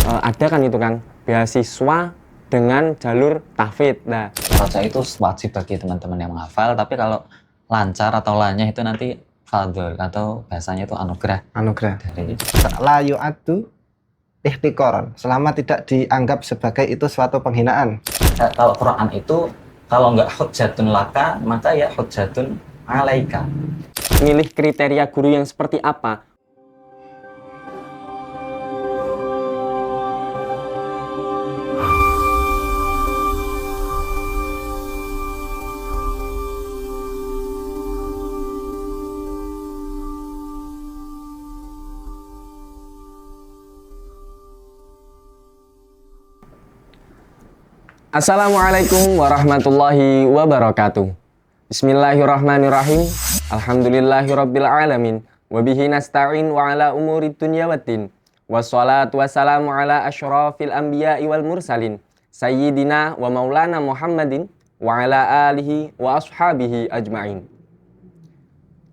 Ada kan itu kan beasiswa dengan jalur tahfidz. Nah, Roja itu wajib bagi teman-teman yang menghafal, tapi kalau lancar atau lanya itu nanti fadhol atau bahasanya itu anugerah dari La yu'addu ihtikoran, selama tidak dianggap sebagai itu suatu penghinaan. kalau Quran itu kalau nggak hujjatun laka maka ya hujjatun alaika. milih kriteria guru yang seperti apa? Assalamualaikum warahmatullahi wabarakatuh. Bismillahirrahmanirrahim. Alhamdulillahirrabbilalamin. Wabihi nasta'in wa ala umuri dunya waddin. Wassalatu wassalamu ala asyrafil anbiya'i wal mursalin. Sayyidina wa maulana Muhammadin wa ala alihi wa ashabihi ajma'in.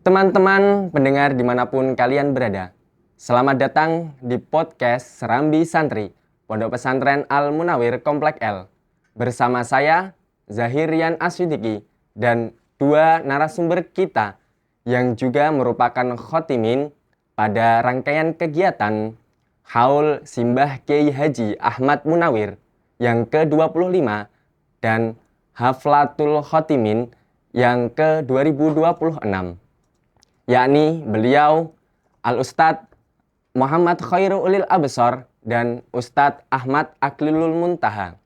Teman-teman pendengar dimanapun kalian berada, selamat datang di podcast Serambi Santri Pondok Pesantren Al-Munawir Komplek L. Bersama saya, Zahir Rian Asyidiki, dan dua narasumber kita yang juga merupakan khotimin pada rangkaian kegiatan Haul Simbah Kiai Haji Ahmad Munawir yang ke-25 dan Haflatul Khotimin yang ke-2026, yakni beliau Al-Ustadz Muhammad Khairul Ulil Absar dan Ustadz Ahmad Aklilul Muntaha.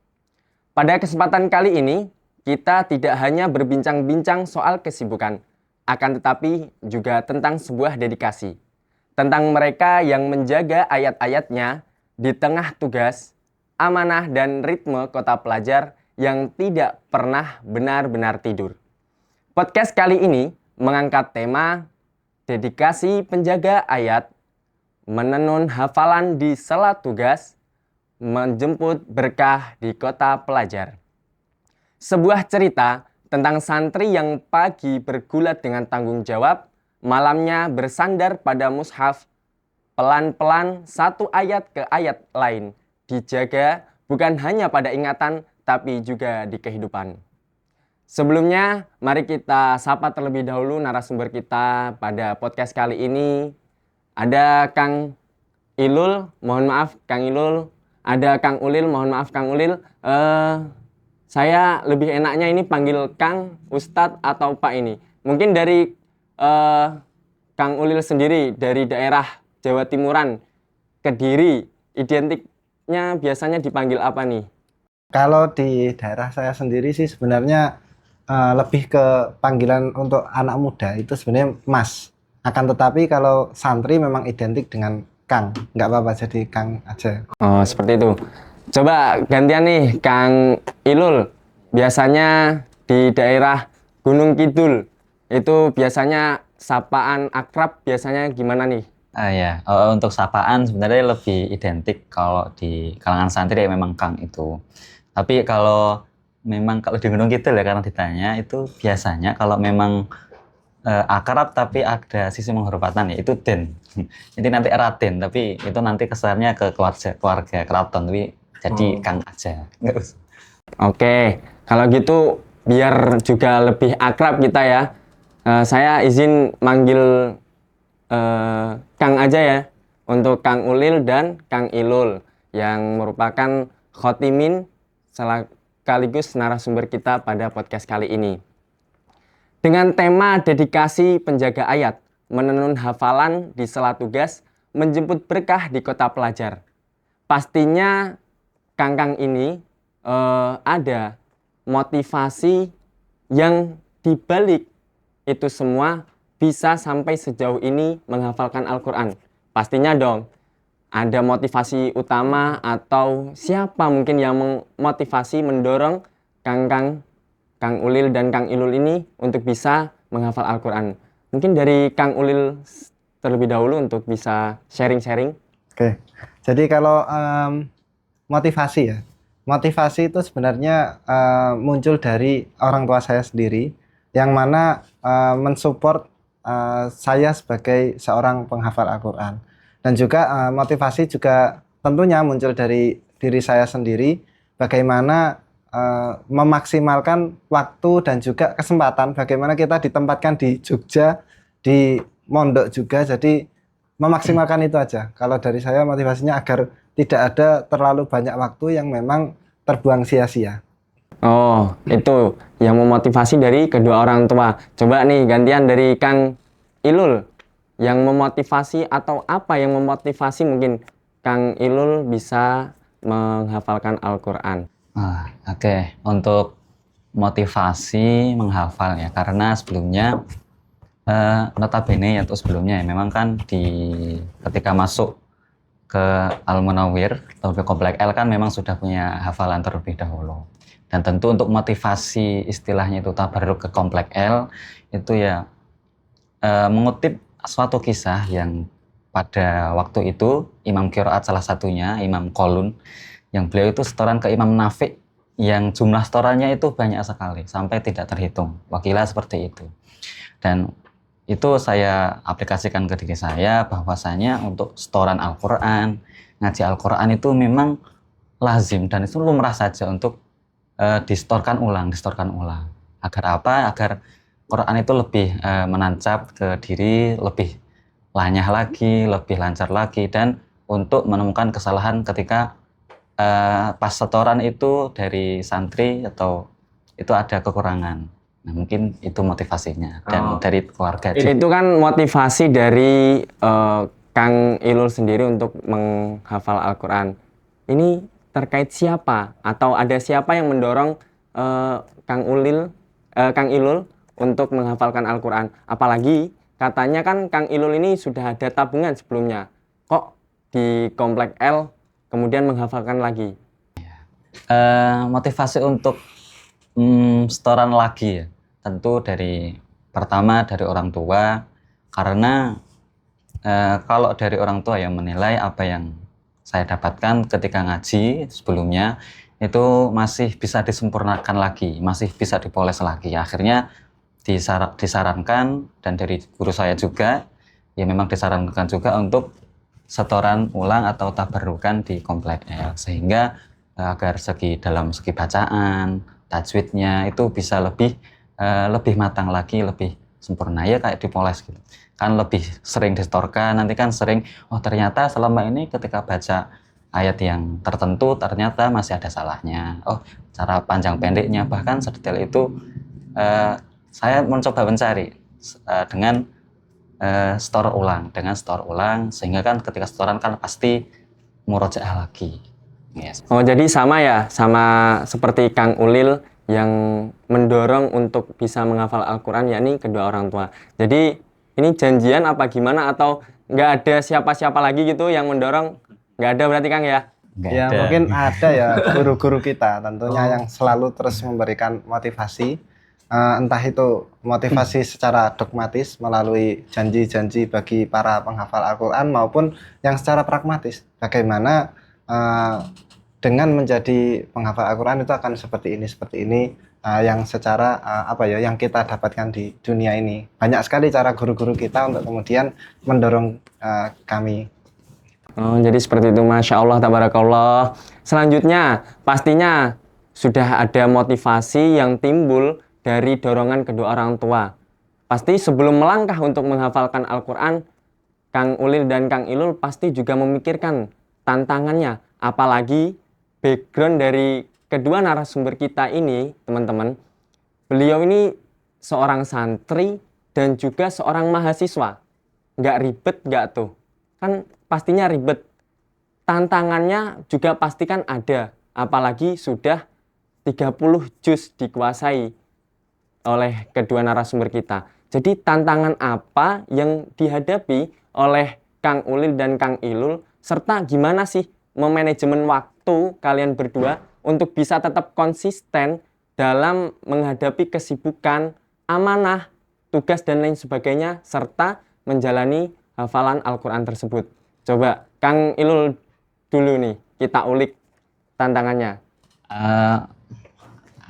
Pada kesempatan kali ini, kita tidak hanya berbincang-bincang soal kesibukan, akan tetapi juga tentang sebuah dedikasi. Tentang mereka yang menjaga ayat-ayatnya di tengah tugas, amanah dan ritme kota pelajar yang tidak pernah benar-benar tidur. Podcast kali ini mengangkat tema dedikasi penjaga ayat, menenun hafalan di sela tugas, menjemput berkah di kota pelajar. Sebuah cerita tentang santri yang pagi bergulat dengan tanggung jawab, malamnya bersandar pada mushaf, pelan-pelan satu ayat ke ayat lain, dijaga bukan hanya pada ingatan tapi juga di kehidupan. Sebelumnya, mari kita sapa terlebih dahulu narasumber kita pada podcast kali ini. Ada Kang Ilul, mohon maaf Kang Ilul. Ada Kang Ulil, mohon maaf Kang Ulil. Saya lebih enaknya ini panggil Kang, Ustadz atau Pak ini. Mungkin dari Kang Ulil sendiri, dari daerah Jawa Timuran, Kediri, identiknya biasanya dipanggil apa nih? Kalau di daerah saya sendiri sih sebenarnya lebih ke panggilan untuk anak muda itu sebenarnya Mas. Akan tetapi kalau santri memang identik dengan Kang, nggak apa-apa jadi Kang aja. Oh, seperti itu. Coba gantian nih, Kang Ilul. Biasanya di daerah Gunung Kidul, itu biasanya sapaan akrab biasanya gimana nih? Untuk sapaan sebenarnya lebih identik kalau di kalangan santri ya memang Kang itu. Tapi kalau di Gunung Kidul ya karena ditanya itu biasanya kalau memang akrab tapi ada sisi penghormatan ya itu Den. Jadi nanti Raden tapi itu nanti kesannya ke keluarga keraton tapi jadi Kang aja. Oke, kalau gitu biar juga lebih akrab kita ya. Saya izin manggil Kang aja ya untuk Kang Ulil dan Kang Ilul yang merupakan khotimin sekaligus narasumber kita pada podcast kali ini. Dengan tema dedikasi penjaga ayat, menenun hafalan di sela tugas, menjemput berkah di kota pelajar. Pastinya Kang ini ada motivasi yang dibalik itu semua bisa sampai sejauh ini menghafalkan Al-Quran. Pastinya dong, ada motivasi utama atau siapa mungkin yang memotivasi mendorong Kang Ulil dan Kang Ilul ini untuk bisa menghafal Al-Quran. Mungkin dari Kang Ulil terlebih dahulu untuk bisa sharing-sharing. Oke, jadi kalau motivasi ya, motivasi itu sebenarnya muncul dari orang tua saya sendiri, yang mana mensupport saya sebagai seorang penghafal Al-Quran. Dan juga motivasi juga tentunya muncul dari diri saya sendiri, bagaimana memaksimalkan waktu dan juga kesempatan, bagaimana kita ditempatkan di Jogja, di Mondok juga, jadi memaksimalkan itu aja. Kalau dari saya motivasinya agar tidak ada terlalu banyak waktu yang memang terbuang sia-sia. Oh, itu yang memotivasi dari kedua orang tua. Coba nih gantian dari Kang Ilul, yang memotivasi atau apa yang memotivasi mungkin Kang Ilul bisa menghafalkan Al-Quran. Oke. Untuk motivasi menghafal ya, karena sebelumnya notabene atau sebelumnya ya, memang kan ketika masuk ke Al-Munawwir atau ke Komplek L kan memang sudah punya hafalan terlebih dahulu. Dan tentu untuk motivasi istilahnya itu tabarruk ke Komplek L itu ya mengutip suatu kisah yang pada waktu itu Imam Qiraat salah satunya, Imam Qalun, yang beliau itu setoran ke Imam Nafi' yang jumlah setorannya itu banyak sekali sampai tidak terhitung. Wakilah seperti itu. Dan itu saya aplikasikan ke diri saya bahwasanya untuk setoran Al-Quran, ngaji Al-Quran itu memang lazim dan itu lumrah saja untuk distorkan ulang. Agar apa? Agar Quran itu lebih menancap ke diri, lebih lanyah lagi, lebih lancar lagi, dan untuk menemukan kesalahan ketika pas setoran itu dari santri atau itu ada kekurangan. Nah, mungkin itu motivasinya dan dari keluarga. Itu kan motivasi dari Kang Ilul sendiri untuk menghafal Al-Quran. Ini terkait siapa atau ada siapa yang mendorong Kang Ilul untuk menghafalkan Al-Quran? Apalagi katanya kan Kang Ilul ini sudah ada tabungan sebelumnya. Kok di Komplek L kemudian menghafalkan lagi? Motivasi untuk setoran lagi ya, tentu pertama dari orang tua, karena kalau dari orang tua yang menilai apa yang saya dapatkan ketika ngaji sebelumnya itu masih bisa disempurnakan lagi, masih bisa dipoles lagi. Akhirnya disarankan dan dari guru saya juga ya memang disarankan juga untuk setoran ulang atau tabarrukan di Komplek L, sehingga agar dalam segi bacaan, tajwidnya itu bisa lebih matang lagi, lebih sempurna ya, kayak dipoles gitu. Kan lebih sering distorkan, nanti kan sering ternyata selama ini ketika baca ayat yang tertentu ternyata masih ada salahnya. Cara panjang pendeknya bahkan sedetail itu saya mencoba mencari dengan store ulang, sehingga kan ketika setoran kan pasti murojaah lagi. Yes. Oh, jadi sama ya, sama seperti Kang Ulil yang mendorong untuk bisa menghafal Al-Quran, yakni kedua orang tua. Jadi ini janjian apa gimana, atau nggak ada siapa-siapa lagi gitu yang mendorong? Nggak ada berarti Kang ya? Nggak Ya ada. mungkin ada ya guru-guru kita tentunya yang selalu terus memberikan motivasi, entah itu motivasi secara dogmatis melalui janji-janji bagi para penghafal Al-Quran maupun yang secara pragmatis, bagaimana dengan menjadi penghafal Al-Quran itu akan seperti ini, yang secara yang kita dapatkan di dunia ini. Banyak sekali cara guru-guru kita untuk kemudian mendorong kami. Oh, jadi seperti itu, Masya Allah, tabarakallah. Selanjutnya, pastinya sudah ada motivasi yang timbul dari dorongan kedua orang tua. Pasti sebelum melangkah untuk menghafalkan Al-Quran, Kang Ulil dan Kang Ilul pasti juga memikirkan tantangannya. Apalagi background dari kedua narasumber kita ini, teman-teman. Beliau ini seorang santri dan juga seorang mahasiswa. Nggak ribet nggak tuh? Kan pastinya ribet. Tantangannya juga pastikan ada. Apalagi sudah 30 juz dikuasai oleh kedua narasumber kita. Jadi tantangan apa yang dihadapi oleh Kang Ulil dan Kang Ilul, serta gimana sih memanajemen waktu kalian berdua untuk bisa tetap konsisten dalam menghadapi kesibukan, amanah, tugas dan lain sebagainya, serta menjalani hafalan Al-Quran tersebut. Coba Kang Ilul dulu nih, kita ulik tantangannya.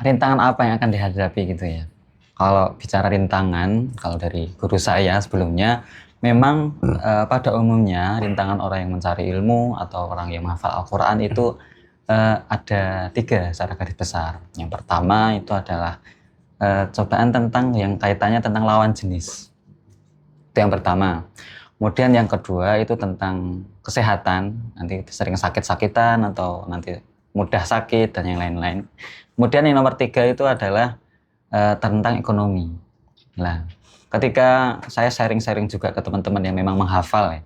Rintangan apa yang akan dihadapi gitu ya? Kalau bicara rintangan, kalau dari guru saya sebelumnya, Memang pada umumnya rintangan orang yang mencari ilmu atau orang yang menghafal Al-Quran itu ada 3 secara garis besar. Yang pertama itu adalah cobaan tentang yang kaitannya tentang lawan jenis. Itu yang pertama. Kemudian yang kedua itu tentang kesehatan, nanti sering sakit-sakitan atau nanti mudah sakit dan yang lain-lain. Kemudian yang nomor 3 itu adalah tentang ekonomi. Nah, ketika saya sharing-sharing juga ke teman-teman yang memang menghafal ya,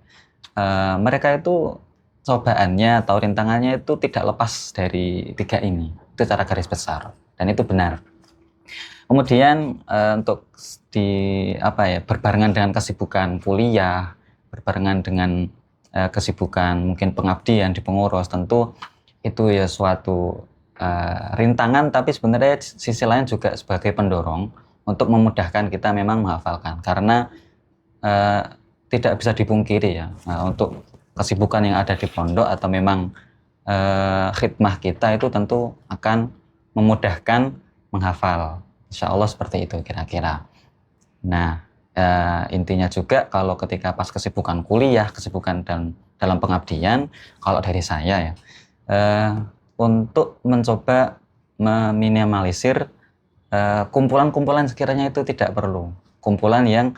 mereka itu cobaannya atau rintangannya itu tidak lepas dari 3 ini. Itu secara garis besar dan itu benar. Kemudian untuk berbarengan dengan kesibukan kuliah, berbarengan dengan kesibukan mungkin pengabdian di pengurus, tentu itu ya suatu rintangan, tapi sebenarnya sisi lain juga sebagai pendorong untuk memudahkan kita memang menghafalkan, karena tidak bisa dipungkiri ya, untuk kesibukan yang ada di pondok atau memang khidmah kita itu tentu akan memudahkan menghafal. Insya Allah seperti itu kira-kira. Nah, intinya juga kalau ketika pas kesibukan kuliah, kesibukan dalam pengabdian, kalau dari saya ya, untuk mencoba meminimalisir kumpulan-kumpulan sekiranya itu tidak perlu. Kumpulan yang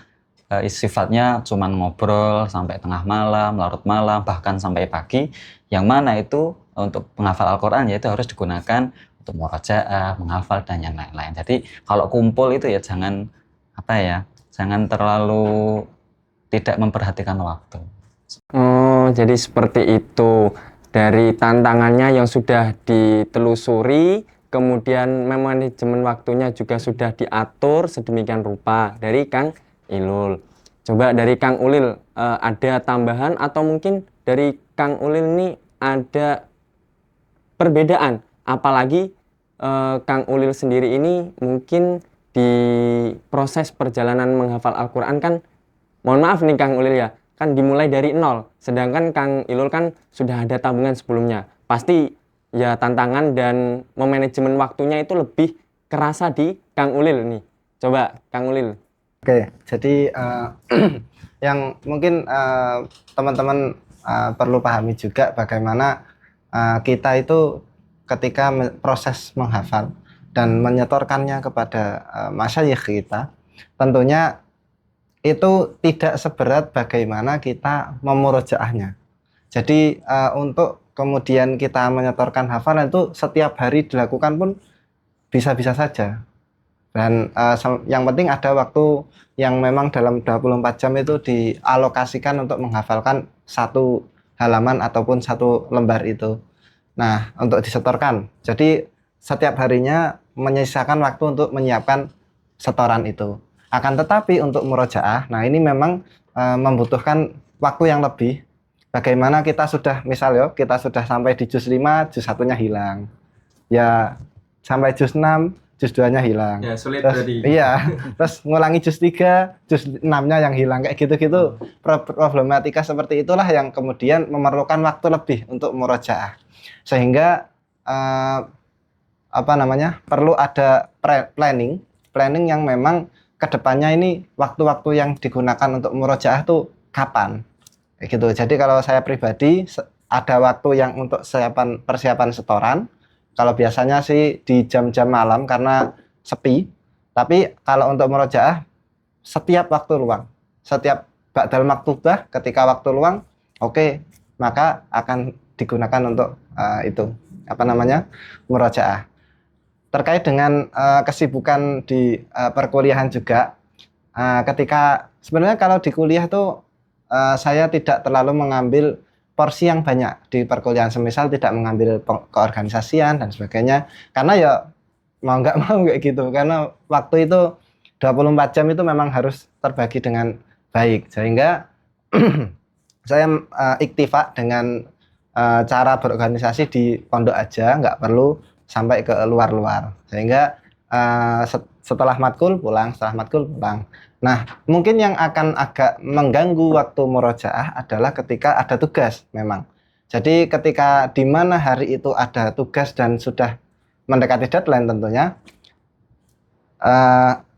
sifatnya cuman ngobrol sampai tengah malam, larut malam, bahkan sampai pagi, yang mana itu untuk penghafal Al-Quran yaitu harus digunakan untuk murojaah, menghafal dan yang lain-lain. Jadi kalau kumpul itu ya jangan jangan terlalu tidak memperhatikan waktu. Oh, jadi seperti itu. Dari tantangannya yang sudah ditelusuri, kemudian manajemen waktunya juga sudah diatur sedemikian rupa dari Kang Ilul. Coba dari Kang Ulil, ada tambahan atau mungkin dari Kang Ulil ini ada perbedaan? Apalagi Kang Ulil sendiri ini mungkin di proses perjalanan menghafal Al-Quran kan, mohon maaf nih Kang Ulil ya, kan dimulai dari nol. Sedangkan Kang Ilul kan sudah ada tabungan sebelumnya. Pasti ya tantangan dan memanajemen waktunya itu lebih kerasa di Kang Ulil nih. Coba Kang Ulil. Oke, jadi yang mungkin teman-teman perlu pahami juga bagaimana kita itu ketika proses menghafal dan menyetorkannya kepada masyayikh kita, tentunya itu tidak seberat bagaimana kita memurojaahnya. Jadi untuk kemudian kita menyetorkan hafalan itu setiap hari dilakukan pun bisa-bisa saja. Dan yang penting ada waktu yang memang dalam 24 jam itu dialokasikan untuk menghafalkan satu halaman ataupun satu lembar itu. Nah, untuk disetorkan. Jadi setiap harinya menyisakan waktu untuk menyiapkan setoran itu. Akan tetapi untuk murojaah, nah ini memang membutuhkan waktu yang lebih. Bagaimana kita sudah, kita sudah sampai di juz 5, juz 1-nya hilang. Ya, sampai juz 6, juz 2-nya hilang. Ya, sulit terus, tadi. Iya, terus ngulangi juz 3, juz 6-nya yang hilang. Kayak gitu-gitu. Problematika seperti itulah yang kemudian memerlukan waktu lebih untuk murojaah. Sehingga perlu ada planning yang memang kedepannya ini waktu-waktu yang digunakan untuk murojaah tuh kapan, kayak gitu. Jadi kalau saya pribadi ada waktu yang untuk persiapan setoran. Kalau biasanya sih di jam-jam malam karena sepi. Tapi kalau untuk murojaah setiap waktu luang, setiap ba'dal maktubah ketika waktu luang, oke, maka akan digunakan untuk murojaah. Terkait dengan kesibukan di perkuliahan juga, ketika sebenarnya kalau di kuliah tuh saya tidak terlalu mengambil porsi yang banyak di perkuliahan, semisal tidak mengambil keorganisasian dan sebagainya, karena ya mau nggak mau kayak gitu, karena waktu itu 24 jam itu memang harus terbagi dengan baik, sehingga saya iktifak dengan cara berorganisasi di pondok aja, nggak perlu sampai ke luar-luar, sehingga setelah matkul pulang. Nah, mungkin yang akan agak mengganggu waktu murojaah adalah ketika ada tugas memang. Jadi ketika di mana hari itu ada tugas dan sudah mendekati deadline tentunya,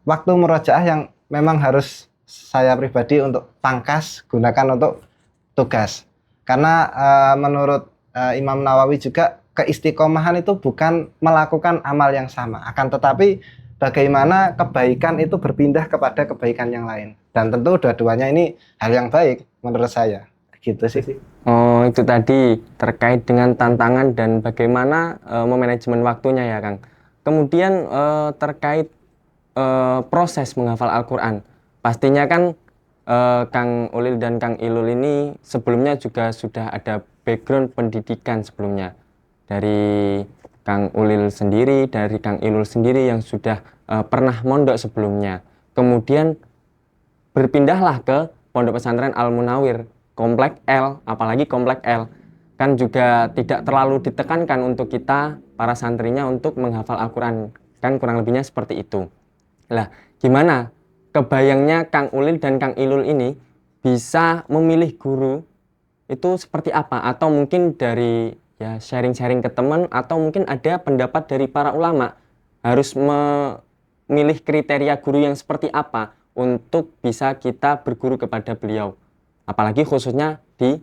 waktu murojaah yang memang harus saya pribadi untuk pangkas gunakan untuk tugas. Karena menurut Imam Nawawi juga keistiqomahan itu bukan melakukan amal yang sama, akan tetapi bagaimana kebaikan itu berpindah kepada kebaikan yang lain. Dan tentu dua-duanya ini hal yang baik menurut saya. Gitu sih. Oh, itu tadi terkait dengan tantangan dan bagaimana memanajemen waktunya ya, Kang. Kemudian terkait proses menghafal Al-Quran. Pastinya kan Kang Ulil dan Kang Ilul ini sebelumnya juga sudah ada background pendidikan sebelumnya. Dari Kang Ulil sendiri, dari Kang Ilul sendiri yang sudah pernah mondok sebelumnya. Kemudian berpindahlah ke Pondok Pesantren Al-Munawir, Komplek L, apalagi Komplek L. Kan juga tidak terlalu ditekankan untuk kita, para santrinya, untuk menghafal Al-Quran. Kan kurang lebihnya seperti itu. Lah, gimana kebayangnya Kang Ulil dan Kang Ilul ini bisa memilih guru itu seperti apa? Atau mungkin dari ya sharing-sharing ke teman, atau mungkin ada pendapat dari para ulama harus memilih kriteria guru yang seperti apa untuk bisa kita berguru kepada beliau, apalagi khususnya di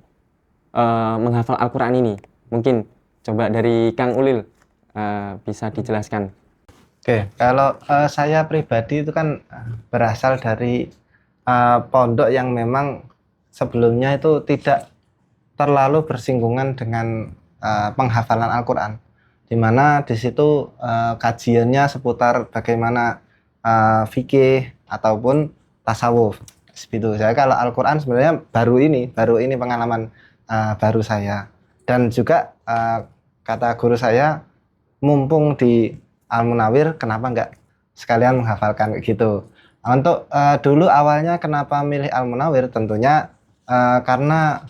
menghafal Al-Quran ini. Mungkin coba dari Kang Ulil bisa dijelaskan. Oke, kalau saya pribadi itu kan berasal dari pondok yang memang sebelumnya itu tidak terlalu bersinggungan dengan penghafalan Al-Quran, di mana di situ kajiannya seputar bagaimana fikih ataupun tasawuf. Gitu. Saya kalau Al-Quran sebenarnya baru ini pengalaman baru saya. Dan juga kata guru saya, mumpung di Al-Munawir, kenapa nggak sekalian menghafalkan gitu. Untuk dulu awalnya kenapa milih Al-Munawir, tentunya karena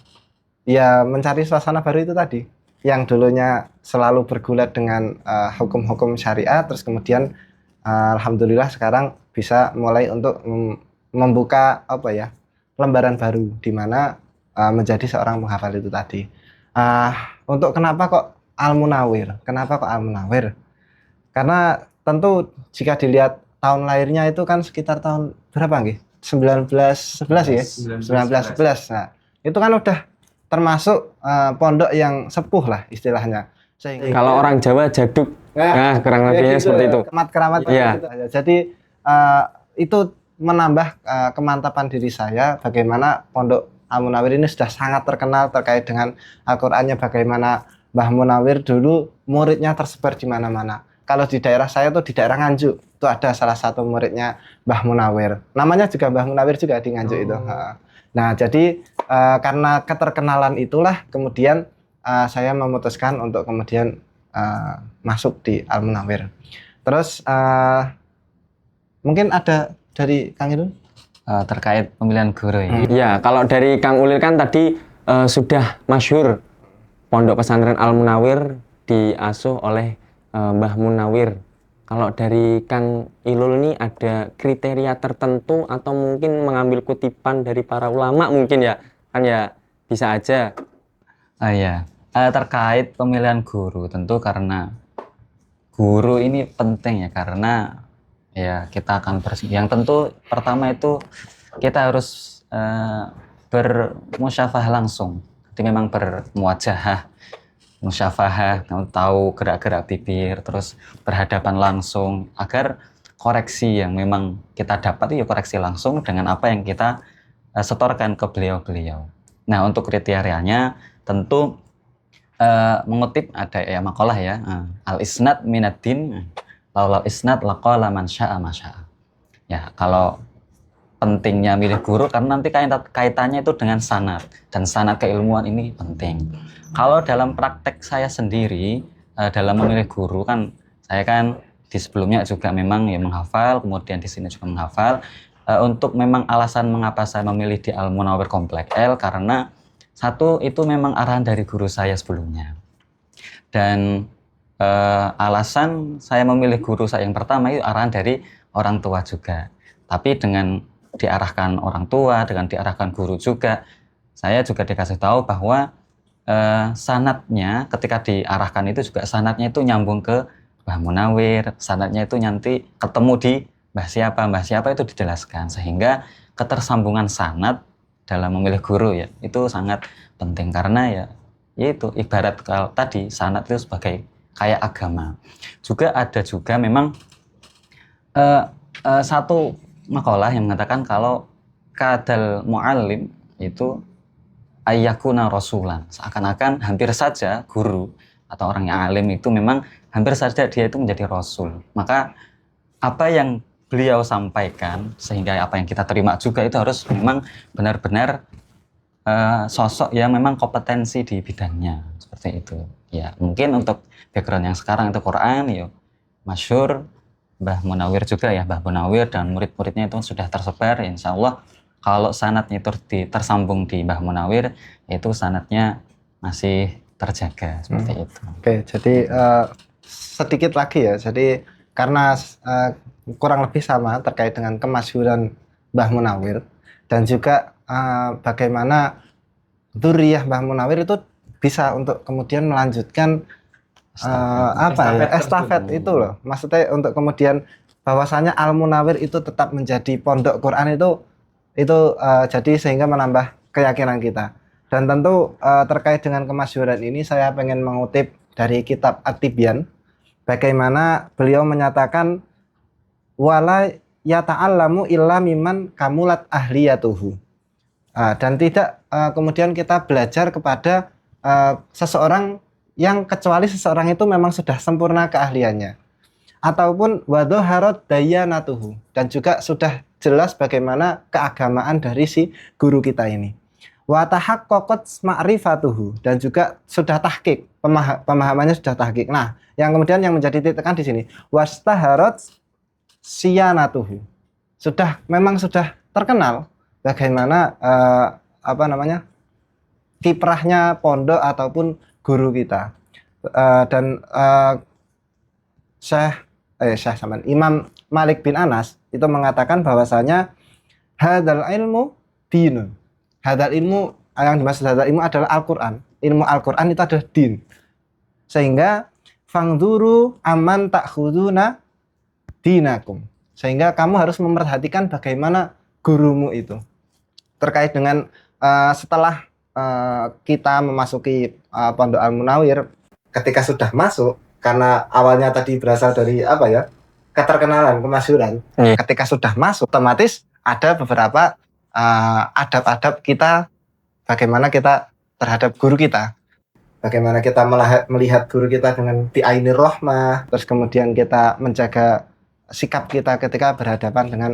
ya mencari suasana baru itu tadi, yang dulunya selalu bergulat dengan hukum-hukum syariat, terus kemudian alhamdulillah sekarang bisa mulai untuk membuka lembaran baru di mana menjadi seorang penghafal itu tadi. Untuk kenapa kok Al-Munawir? Karena tentu jika dilihat tahun lahirnya itu kan sekitar tahun berapa nggih? 1911 ya? 1911. Nah, itu kan udah termasuk pondok yang sepuh lah istilahnya. Sehingga Kalau orang Jawa jaduk, nah kurang lebihnya gitu, seperti itu. Keramat Iya. gitu aja. Jadi itu menambah kemantapan diri saya bagaimana pondok Al-Munawir ini sudah sangat terkenal terkait dengan Al-Qur'annya, bagaimana Mbah Munawir dulu muridnya tersebar di mana-mana. Kalau di daerah saya tuh di daerah Nganjuk itu ada salah satu muridnya Mbah Munawir. Namanya juga Mbah Munawir juga di Nganjuk itu. Nah, jadi karena keterkenalan itulah kemudian saya memutuskan untuk kemudian masuk di Al-Munawir. Terus mungkin ada dari Kang Ilul terkait pemilihan guru ya. Ya, kalau dari Kang Ulil kan tadi sudah masyhur Pondok Pesantren Al-Munawir diasuh oleh Mbah Munawir. Kalau dari Kang Ilul ini ada kriteria tertentu atau mungkin mengambil kutipan dari para ulama mungkin ya? Kan ya bisa aja. Ya, terkait pemilihan guru, tentu karena guru ini penting ya, karena ya kita akan yang tentu pertama itu kita harus bermusyafahah langsung. Jadi memang bermuwajahah, musyafahah, tahu gerak-gerak bibir, terus berhadapan langsung agar koreksi yang memang kita dapat itu koreksi langsung dengan apa yang kita setorkan ke beliau-beliau. Nah, untuk kriterianya tentu mengutip ada ya makalah ya, al-isnad minaddin, laulal isnad laqala man syaa ma syaa. Ya, kalau pentingnya milih guru karena nanti kaitannya itu dengan sanad, dan sanad keilmuan ini penting. Kalau dalam praktek saya sendiri dalam memilih guru kan, saya kan di sebelumnya juga memang ya menghafal, kemudian di sini juga menghafal. Untuk memang alasan mengapa saya memilih di Al-Munawir Komplek L, karena satu itu memang arahan dari guru saya sebelumnya, dan alasan saya memilih guru saya yang pertama itu arahan dari orang tua juga. Tapi dengan diarahkan orang tua, dengan diarahkan guru juga, saya juga dikasih tahu bahwa sanadnya ketika diarahkan itu juga sanadnya itu nyambung ke Mbah Munawir, sanadnya itu nanti ketemu di mbah siapa itu dijelaskan, sehingga ketersambungan sanad dalam memilih guru ya itu sangat penting karena ya itu ibarat kalau tadi sanad itu sebagai kayak agama. Juga ada juga memang satu makalah yang mengatakan kalau kadal muallim itu ayyakuna rasulan, seakan-akan hampir saja guru atau orang yang alim itu memang hampir saja dia itu menjadi rasul. Maka apa yang beliau sampaikan sehingga apa yang kita terima juga itu harus memang benar-benar sosok yang memang kompetensi di bidangnya seperti itu. Ya mungkin untuk background yang sekarang itu Quran ya masyhur Mbah Munawir juga ya, Mbah Munawir dan murid-muridnya itu sudah tersebar. Insya Allah kalau sanadnya itu tersambung di Mbah Munawir itu sanadnya masih terjaga seperti itu. Oke, jadi sedikit lagi ya. Jadi karena kurang lebih sama terkait dengan kemasyhuran Mbah Munawir dan juga bagaimana dzurriyyah Mbah Munawir itu bisa untuk kemudian melanjutkan estafet itu loh. Maksudnya untuk kemudian bahwasanya Al Munawir itu tetap menjadi pondok Quran itu jadi sehingga menambah keyakinan kita. Dan tentu terkait dengan kemasyhuran ini saya pengen mengutip dari kitab At-Tibyan bagaimana beliau menyatakan wala yata'allamu illa mimman kamulat ahliyatuhu. Dan tidak kemudian kita belajar kepada seseorang yang kecuali seseorang itu memang sudah sempurna keahliannya ataupun wadhaharat dayanatuhu dan juga sudah jelas bagaimana keagamaan dari si guru kita ini. Wa tahaqqaqat ma'rifatuhu dan juga sudah tahqiq, pemahamannya sudah tahqiq. Nah, yang kemudian yang menjadi titik tekan di sini wastaharat siyanatuhu. Memang sudah terkenal bagaimana kiprahnya pondok ataupun guru kita. Imam Malik bin Anas itu mengatakan bahwasanya hadzal ilmu dinun. Hadzal ilmu yang dimaksud hadzal ilmu adalah Al-Qur'an. Ilmu Al-Qur'an itu adalah din. Sehingga fangduru aman ta'khuduna dinakum. Sehingga kamu harus memperhatikan bagaimana gurumu itu. Terkait dengan setelah kita memasuki Pondok Al-Munawir, ketika sudah masuk, karena awalnya tadi berasal dari keterkenalan, kemasyhuran. Ketika sudah masuk, otomatis ada beberapa adab-adab kita, bagaimana kita terhadap guru kita. Bagaimana kita melihat guru kita dengan bi'ainir rahmah, terus kemudian kita menjaga sikap kita ketika berhadapan dengan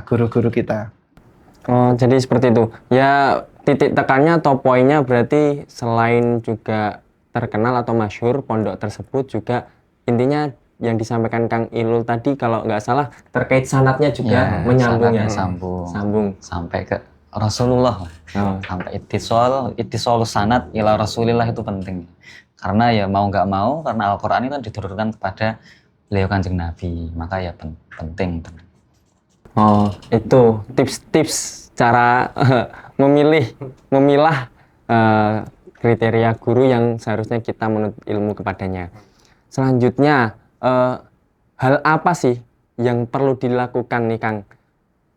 guru-guru kita. Oh, jadi seperti itu. Ya, titik tekannya atau poinnya berarti selain juga terkenal atau masyhur pondok tersebut juga intinya yang disampaikan Kang Ilul tadi kalau nggak salah terkait sanadnya juga menyambung ya. Sambung sampai ke Rasulullah. Sampai ittisal sanad ila Rasulillah itu penting. Karena ya mau nggak mau karena Al-Qur'an itu diturunkan kepada beliau Kanjeng Nabi, maka ya penting. Oh, itu tips-tips cara memilah kriteria guru yang seharusnya kita menuntut ilmu kepadanya. Selanjutnya, hal apa sih yang perlu dilakukan nih Kang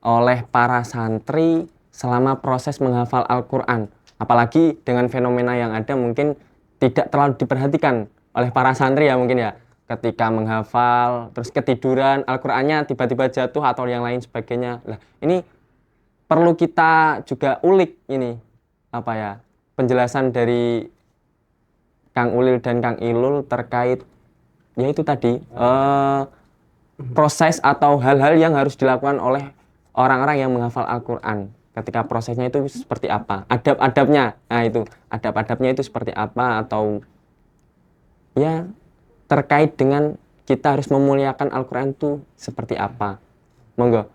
oleh para santri selama proses menghafal Al-Quran? Apalagi dengan fenomena yang ada mungkin tidak terlalu diperhatikan oleh para santri ya mungkin ya. Ketika menghafal, terus ketiduran, Al-Qur'annya tiba-tiba jatuh atau yang lain sebagainya. Nah, ini perlu kita juga ulik ini, penjelasan dari Kang Ulil dan Kang Ilul terkait, yaitu tadi, proses atau hal-hal yang harus dilakukan oleh orang-orang yang menghafal Al-Qur'an. Ketika prosesnya itu seperti apa, adab-adabnya, adab-adabnya itu seperti apa, atau ya terkait dengan kita harus memuliakan Al-Quran itu seperti apa? Monggo.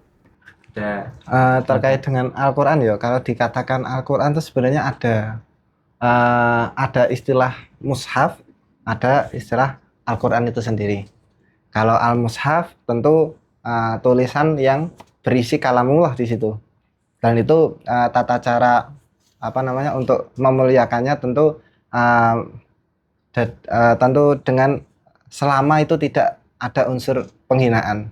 Terkait dengan Al-Quran ya, kalau dikatakan Al-Quran itu sebenarnya ada istilah mushaf, ada istilah Al-Quran itu sendiri. Kalau Al-Mushaf tentu tulisan yang berisi kalamullah di situ. Dan itu tata cara untuk memuliakannya tentu dengan selama itu tidak ada unsur penghinaan.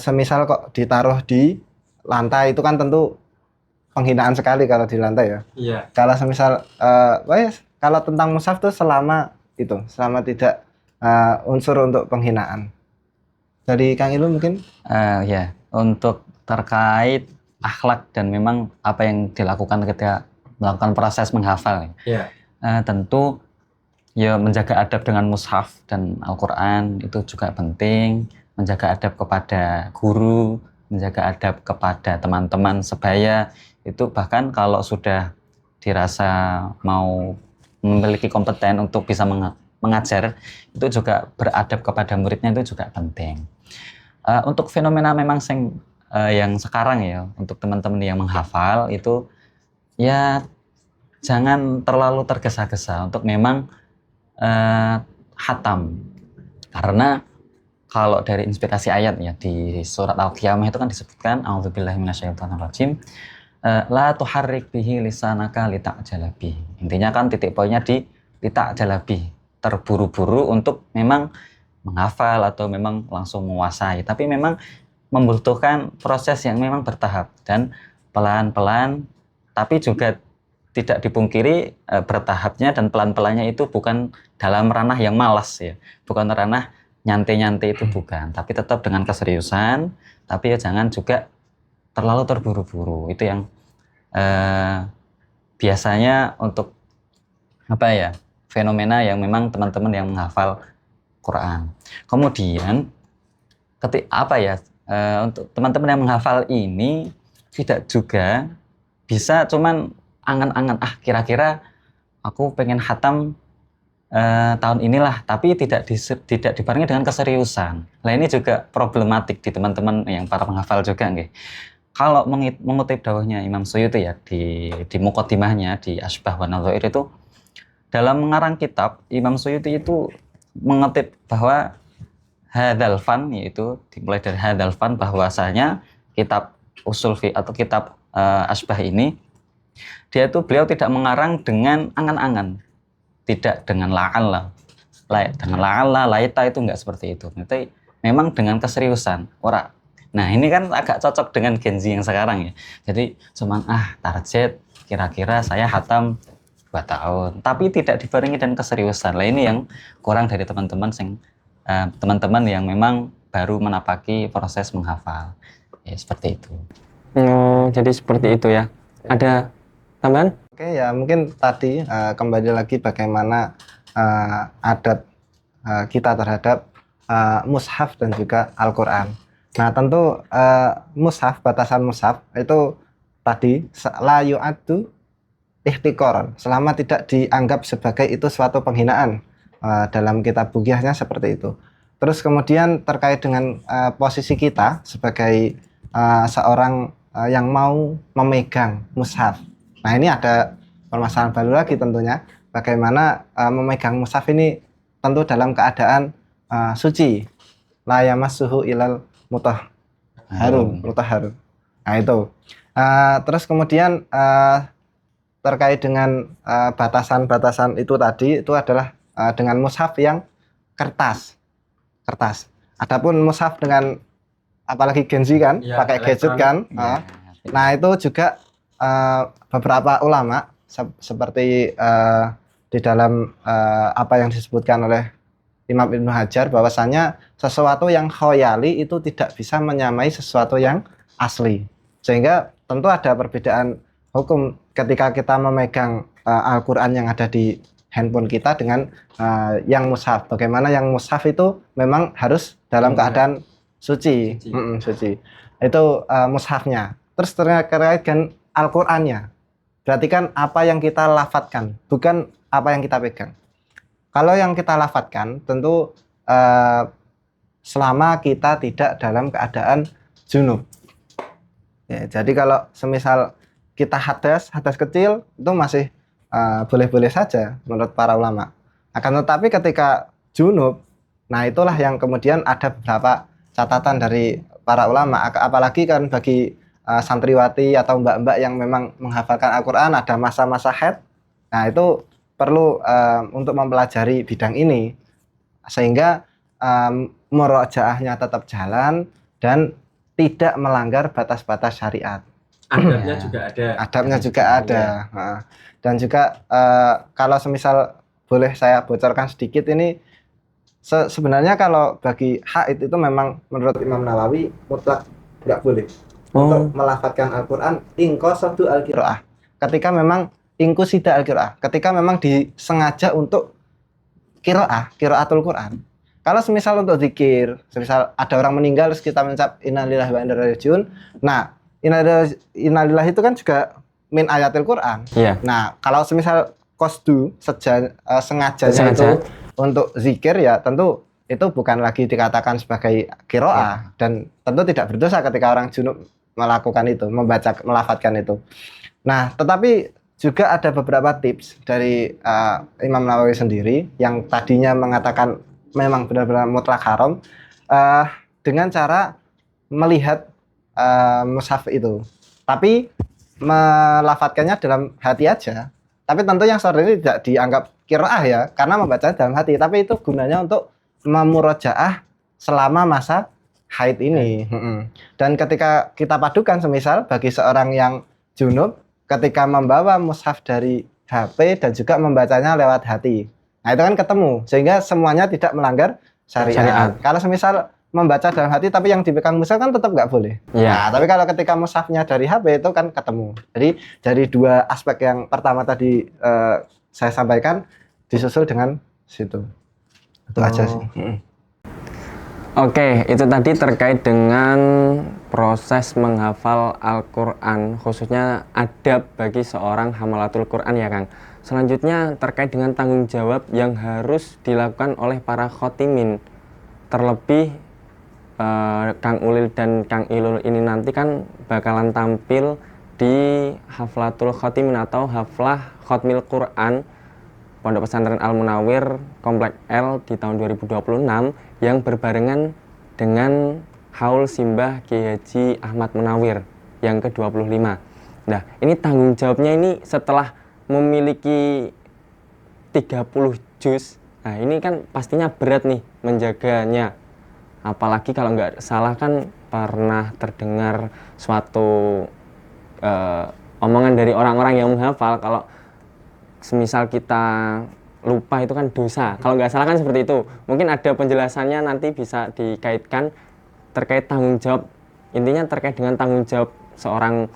semisal kok ditaruh di lantai itu kan tentu penghinaan sekali kalau di lantai ya. Iya. Kalau semisal kalau tentang mushaf tuh selama tidak unsur untuk penghinaan. Dari Kang Ilu mungkin? Ya, untuk terkait akhlak dan memang apa yang dilakukan ketika melakukan proses menghafal, Iya. tentu ya menjaga adab dengan mushaf dan Al-Quran itu juga penting, menjaga adab kepada guru, menjaga adab kepada teman-teman sebaya, itu bahkan kalau sudah dirasa mau memiliki kompeten untuk bisa mengajar, itu juga beradab kepada muridnya itu juga penting. Untuk fenomena memang yang sekarang ya, untuk teman-teman yang menghafal itu ya jangan terlalu tergesa-gesa untuk memang khatam, karena kalau dari inspirasi ayat ya di surat Al-Qiyamah itu kan disebutkan a'udzubillahi minasyaitonirrajim, la tuharrik bihi lisanaka lita'jala bihi. Intinya kan titik poinnya di lita'jala bihi, terburu-buru untuk memang menghafal atau memang langsung menguasai, tapi memang membutuhkan proses yang memang bertahap dan pelan-pelan, tapi juga tidak dipungkiri bertahapnya dan pelan-pelannya itu bukan dalam ranah yang malas ya, bukan ranah nyantai-nyantai itu bukan, tapi tetap dengan keseriusan, tapi ya jangan juga terlalu terburu-buru. Itu yang biasanya untuk apa ya, fenomena yang memang teman-teman yang menghafal Quran. Kemudian untuk teman-teman yang menghafal ini tidak juga bisa cuman angan-angan kira-kira aku pengen khatam tahun inilah, tapi tidak dibarengi dengan keseriusan. Nah ini juga problematik di teman-teman yang para penghafal juga nggih. Kalau mengutip dawuhnya Imam Suyuti ya di muqaddimahnya di Asbah wa Nadhair itu, dalam mengarang kitab Imam Suyuti itu mengutip bahwa hadzal fan, yaitu dimulai dari hadzal fan, bahwasanya kitab usul fiqh atau kitab Asbah ini beliau tidak mengarang dengan angan-angan, tidak dengan la'alla, laita itu enggak seperti itu. Nanti memang dengan keseriusan. Nah, ini kan agak cocok dengan Gen Z yang sekarang ya. Jadi cuman target kira-kira saya khatam 2 tahun, tapi tidak dibarengi dengan keseriusan. Lah ini yang kurang dari teman-teman yang memang baru menapaki proses menghafal. Ya seperti itu. Jadi seperti itu ya. Ada tambahan? Oke ya, mungkin tadi kembali lagi bagaimana adat kita terhadap mushaf dan juga Al-Quran. Nah tentu batasan mushaf itu tadi la yu'addu ihtikoran, selama tidak dianggap sebagai itu suatu penghinaan. Dalam kitab bughiyahnya seperti itu. Terus kemudian terkait dengan posisi kita sebagai seorang yang mau memegang mushaf. Nah ini ada permasalahan baru lagi tentunya, bagaimana memegang mushaf ini tentu dalam keadaan suci, la yamassuhu ilal mutahharun. Nah itu terus kemudian terkait dengan batasan-batasan itu tadi, itu adalah dengan mushaf yang kertas. Adapun mushaf dengan apalagi Gen Z kan, ya, pakai gadget kan. Ya. Nah itu juga beberapa ulama seperti di dalam apa yang disebutkan oleh Imam Ibnu Hajar, bahwasanya sesuatu yang khoyali itu tidak bisa menyamai sesuatu yang asli. Sehingga tentu ada perbedaan hukum ketika kita memegang Al-Quran yang ada di handphone kita dengan yang mushaf. Bagaimana yang mushaf itu memang harus dalam keadaan suci. Suci. Itu mushafnya. Terus terkait dengan Al-Qur'annya. Berarti kan apa yang kita lafadzkan, bukan apa yang kita pegang. Kalau yang kita lafadzkan tentu selama kita tidak dalam keadaan junub. Ya, jadi kalau semisal kita hadas kecil itu masih boleh-boleh saja menurut para ulama. Akan tetapi ketika junub, nah itulah yang kemudian ada beberapa catatan dari para ulama. Apalagi kan bagi santriwati atau mbak-mbak yang memang menghafalkan Al-Quran, ada masa-masa haid. Nah itu perlu untuk mempelajari bidang ini, sehingga murojaahnya tetap jalan dan tidak melanggar batas-batas syariat. Adabnya juga ada. Adabnya juga ada. Nah, dan juga kalau semisal boleh saya bocorkan sedikit ini, sebenarnya kalau bagi haid itu memang menurut Imam Nawawi mutlak nggak boleh untuk melafadzkan Al-Quran ingqasadu al-qiraah. Ketika memang ingkusida al-qiraah, ketika memang disengaja untuk qiraatul Quran. Kalau semisal untuk zikir, semisal ada orang meninggal terus kita mencap innalillahi wa inna ilaihi rajiun. Nah, innalillahi itu kan juga min ayatil Quran. Iya. Nah, kalau semisal qasdu sengajanya itu untuk zikir, ya tentu itu bukan lagi dikatakan sebagai qiraah dan tentu tidak berdosa ketika orang junub melakukan itu, melafadzkan itu. Nah, tetapi juga ada beberapa tips dari Imam Nawawi sendiri yang tadinya mengatakan memang benar-benar mutlak haram dengan cara melihat mushaf itu, tapi melafadzkannya dalam hati aja. Tapi tentu yang seperti ini tidak dianggap qiraah ya, karena membacanya dalam hati. Tapi itu gunanya untuk memurojaah selama masa haid ini. Dan ketika kita padukan, semisal bagi seorang yang junub, ketika membawa mushaf dari HP dan juga membacanya lewat hati, nah itu kan ketemu, sehingga semuanya tidak melanggar syariat. Kalau semisal membaca dalam hati tapi yang dipegang mushaf kan tetap nggak boleh. Nah, tapi kalau ketika mushafnya dari HP itu kan ketemu. Jadi dari dua aspek yang pertama tadi saya sampaikan disusul dengan situ. Itu aja sih. Oke, itu tadi terkait dengan proses menghafal Al-Quran, khususnya adab bagi seorang hamalatul Quran ya Kang. Selanjutnya terkait dengan tanggung jawab yang harus dilakukan oleh para khotimin. Terlebih Kang Ulil dan Kang Ilul ini nanti kan bakalan tampil di Haflatul Khotimin atau Haflah Khotmil Quran Pondok Pesantren Al Munawir Komplek L di tahun 2026 yang berbarengan dengan Haul Simbah Kiai Haji Ahmad Munawir yang ke-25. Nah, ini tanggung jawabnya ini setelah memiliki 30 juz. Nah, ini kan pastinya berat nih menjaganya. Apalagi kalau nggak salah kan pernah terdengar suatu omongan dari orang-orang yang menghafal kalau semisal kita lupa itu kan dosa. Kalau nggak salah kan seperti itu. Mungkin ada penjelasannya nanti bisa dikaitkan terkait tanggung jawab. Intinya terkait dengan tanggung jawab seorang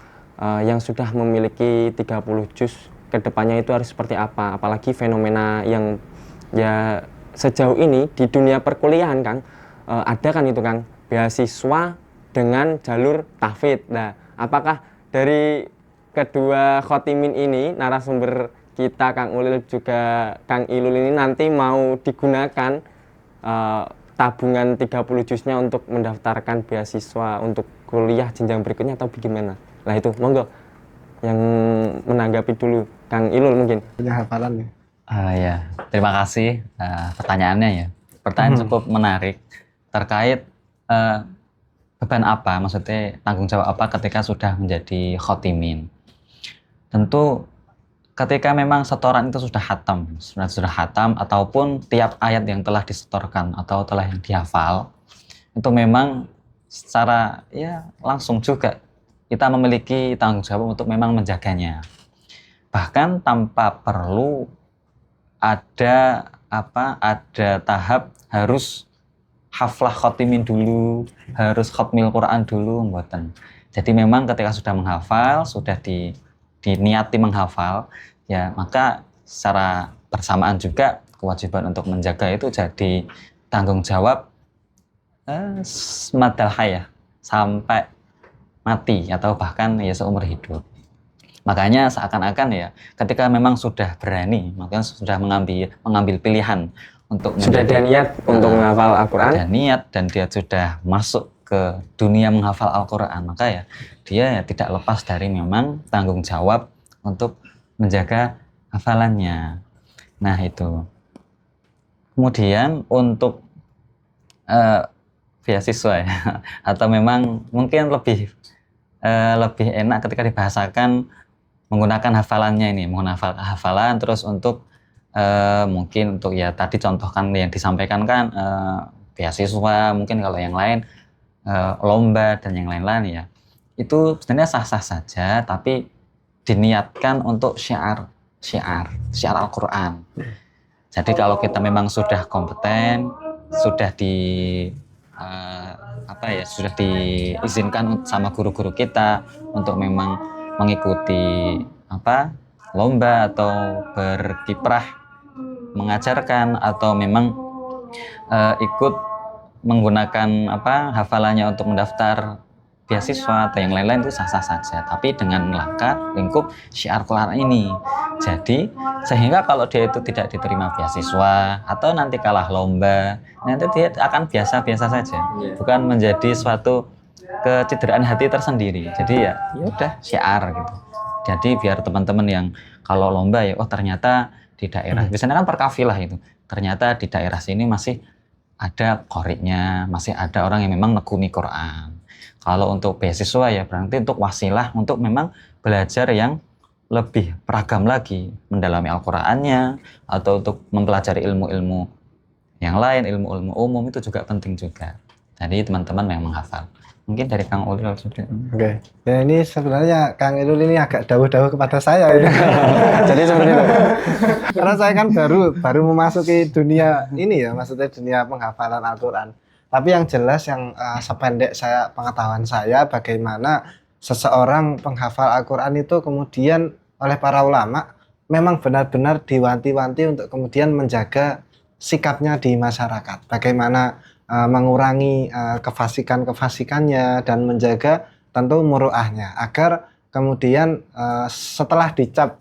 yang sudah memiliki 30 juz, kedepannya itu harus seperti apa. Apalagi fenomena yang ya sejauh ini di dunia perkuliahan Kang, ada kan itu Kang, beasiswa dengan jalur tahfidz. Nah, apakah dari kedua khotimin ini, narasumber kita Kang Ulil juga Kang Ilul ini nanti mau digunakan tabungan 30 juznya untuk mendaftarkan beasiswa untuk kuliah jenjang berikutnya atau bagaimana? Nah itu, monggo yang menanggapi dulu Kang Ilul mungkin. Punya hafalan nih. Ya, terima kasih pertanyaannya ya. Pertanyaan cukup menarik terkait beban apa, maksudnya tanggung jawab apa ketika sudah menjadi khotimin. Tentu ketika memang setoran itu sudah hatam ataupun tiap ayat yang telah disetorkan atau telah yang dihafal itu memang secara ya langsung juga kita memiliki tanggung jawab untuk memang menjaganya. Bahkan tanpa perlu ada tahap harus haflah khotimin dulu, harus khotmil Quran dulu, mboten. Jadi memang ketika sudah menghafal, sudah diniati menghafal, ya maka secara bersamaan juga kewajiban untuk menjaga itu jadi tanggung jawab madal hayah sampai mati atau bahkan ya seumur hidup. Makanya seakan-akan ya ketika memang sudah berani, makanya sudah mengambil pilihan untuk sudah ada niat untuk menghafal Al-Quran, ada niat dan dia sudah masuk ke dunia menghafal Al-Quran, maka ya dia ya tidak lepas dari memang tanggung jawab untuk menjaga hafalannya. Nah itu. Kemudian untuk beasiswa ya, atau memang mungkin lebih enak ketika dibahasakan menggunakan hafalannya ini, menggunakan hafalan terus untuk mungkin untuk ya tadi contohkan yang disampaikan kan beasiswa, mungkin kalau yang lain lomba dan yang lain-lain ya, itu sebenarnya sah-sah saja, tapi diniatkan untuk syiar Al-Quran. Jadi kalau kita memang sudah kompeten, sudah sudah diizinkan sama guru-guru kita untuk memang mengikuti lomba atau berkiprah mengajarkan atau memang ikut menggunakan hafalannya untuk mendaftar beasiswa atau yang lain-lain, itu sah-sah saja, tapi dengan lingkup syiar Quran ini. Jadi sehingga kalau dia itu tidak diterima beasiswa atau nanti kalah lomba, nanti dia akan biasa-biasa saja, bukan menjadi suatu kecederaan hati tersendiri. Jadi ya udah syiar gitu. Jadi biar teman-teman yang kalau lomba ya, oh ternyata di daerah, biasanya kan perkafilah itu, ternyata di daerah sini masih ada qori'nya, masih ada orang yang memang nekuni Quran. Kalau untuk beasiswa ya berarti untuk wasilah untuk memang belajar yang lebih beragam lagi, mendalami Al-Qur'annya atau untuk mempelajari ilmu-ilmu yang lain, ilmu-ilmu umum itu juga penting juga. Jadi teman-teman yang menghafal. Mungkin dari Kang Ulil sudah. Oke. Ya ini sebenarnya Kang Ulil ini agak dawuh-dawuh kepada saya ini. Jadi seperti itu. Karena saya kan baru memasuki dunia ini ya, maksudnya dunia penghafalan Al-Qur'an. Tapi yang jelas yang sependek pengetahuan saya, bagaimana seseorang penghafal Al-Qur'an itu kemudian oleh para ulama memang benar-benar diwanti-wanti untuk kemudian menjaga sikapnya di masyarakat. Bagaimana mengurangi kefasikannya dan menjaga tentu muruahnya agar kemudian setelah dicap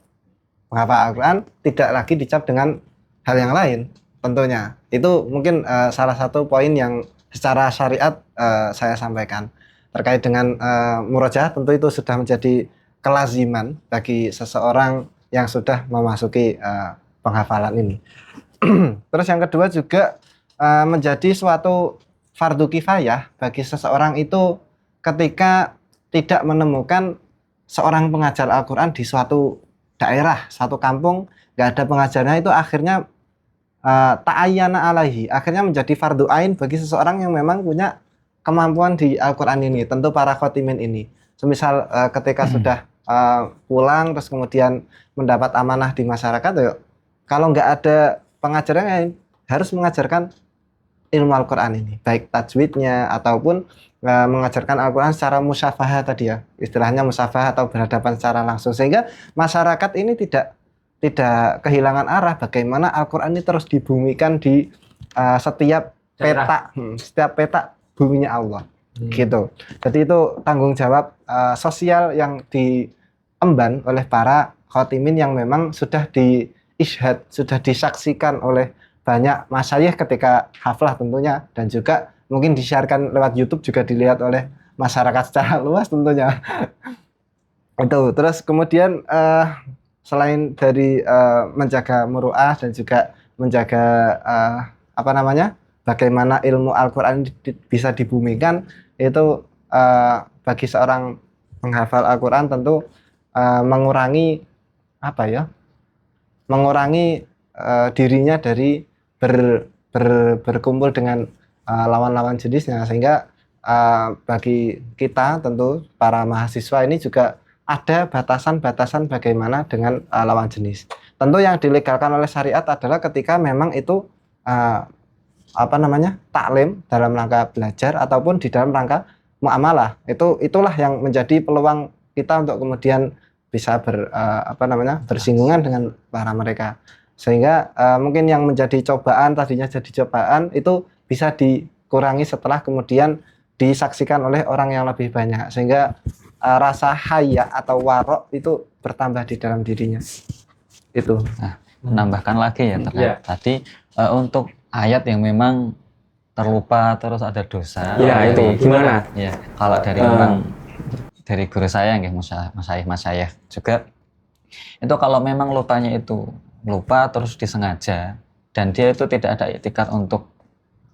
penghafal Al-Qur'an tidak lagi dicap dengan hal yang lain tentunya. Itu mungkin salah satu poin yang secara syariat saya sampaikan terkait dengan murojaah. Tentu itu sudah menjadi kelaziman bagi seseorang yang sudah memasuki penghafalan ini. Terus yang kedua juga menjadi suatu fardu kifayah bagi seseorang itu ketika tidak menemukan seorang pengajar Al-Quran di suatu daerah, suatu kampung, nggak ada pengajarnya, itu akhirnya ta'ayyana alaihi, akhirnya menjadi fardu ain bagi seseorang yang memang punya kemampuan di Al-Quran ini, tentu para khotimin ini. Semisal ketika sudah pulang terus kemudian mendapat amanah di masyarakat, yuk, kalau nggak ada pengajarnya harus mengajarkan ilmu Al-Quran ini, baik tajwidnya ataupun mengajarkan Al-Quran secara musyafahah tadi ya, istilahnya musyafahah atau berhadapan secara langsung, sehingga masyarakat ini tidak kehilangan arah bagaimana Al-Quran ini terus dibumikan di setiap peta buminya Allah. Gitu. Jadi itu tanggung jawab sosial yang diemban oleh para khotimin yang memang sudah diishad, sudah disaksikan oleh banyak masyayikh ketika haflah tentunya, dan juga mungkin disiarkan lewat YouTube, juga dilihat oleh masyarakat secara luas tentunya. Itu. Terus kemudian selain dari menjaga muru'ah dan juga menjaga bagaimana ilmu Al-Quran bisa dibumikan, itu bagi seorang penghafal Al-Quran tentu mengurangi dirinya dari berkumpul dengan lawan-lawan jenisnya, sehingga bagi kita tentu para mahasiswa ini juga ada batasan-batasan bagaimana dengan lawan jenis. Tentu yang dilegalkan oleh syariat adalah ketika memang itu taklim dalam rangka belajar ataupun di dalam rangka muamalah. Itulah yang menjadi peluang kita untuk kemudian bisa bersinggungan dengan para mereka. Sehingga mungkin yang menjadi cobaan, tadinya jadi cobaan, itu bisa dikurangi setelah kemudian disaksikan oleh orang yang lebih banyak, sehingga rasa haya atau warok itu bertambah di dalam dirinya. Itu. Nah, menambahkan lagi ya terkait tadi untuk ayat yang memang terlupa terus ada dosa. Ya itu gimana? Ya, kalau dari memang dari guru saya yang masyayikh juga, itu kalau memang lupanya itu lupa terus disengaja dan dia itu tidak ada itikad untuk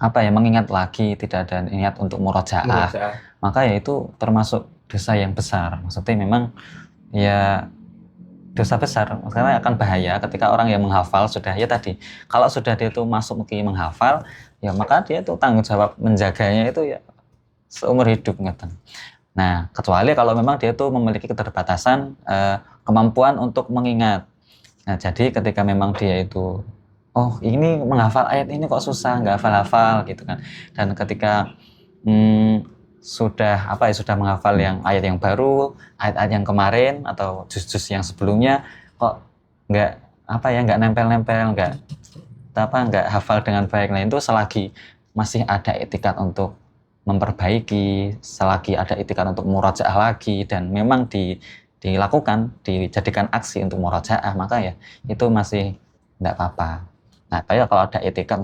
mengingat lagi, tidak ada niat untuk murojaah, maka ya itu termasuk dosa yang besar. Maksudnya memang ya dosa besar, karena akan bahaya ketika orang yang menghafal sudah kalau sudah dia itu masuk menghafal, ya maka dia itu tanggung jawab menjaganya itu ya seumur hidup ngeten. Nah, kecuali kalau memang dia tuh memiliki keterbatasan kemampuan untuk mengingat. Nah, jadi ketika memang dia itu, oh ini menghafal ayat ini kok susah, nggak hafal-hafal gitu kan. Dan ketika sudah menghafal yang ayat yang baru, ayat-ayat yang kemarin atau juz-juz yang sebelumnya kok nggak nempel-nempel, nggak hafal dengan baik. Nah, itu selagi masih ada etikat untuk memperbaiki, selagi ada etikat untuk murajaah lagi dan memang dijadikan aksi untuk murajaah, maka ya itu masih enggak apa-apa. Nah, kayak kalau ada etikat,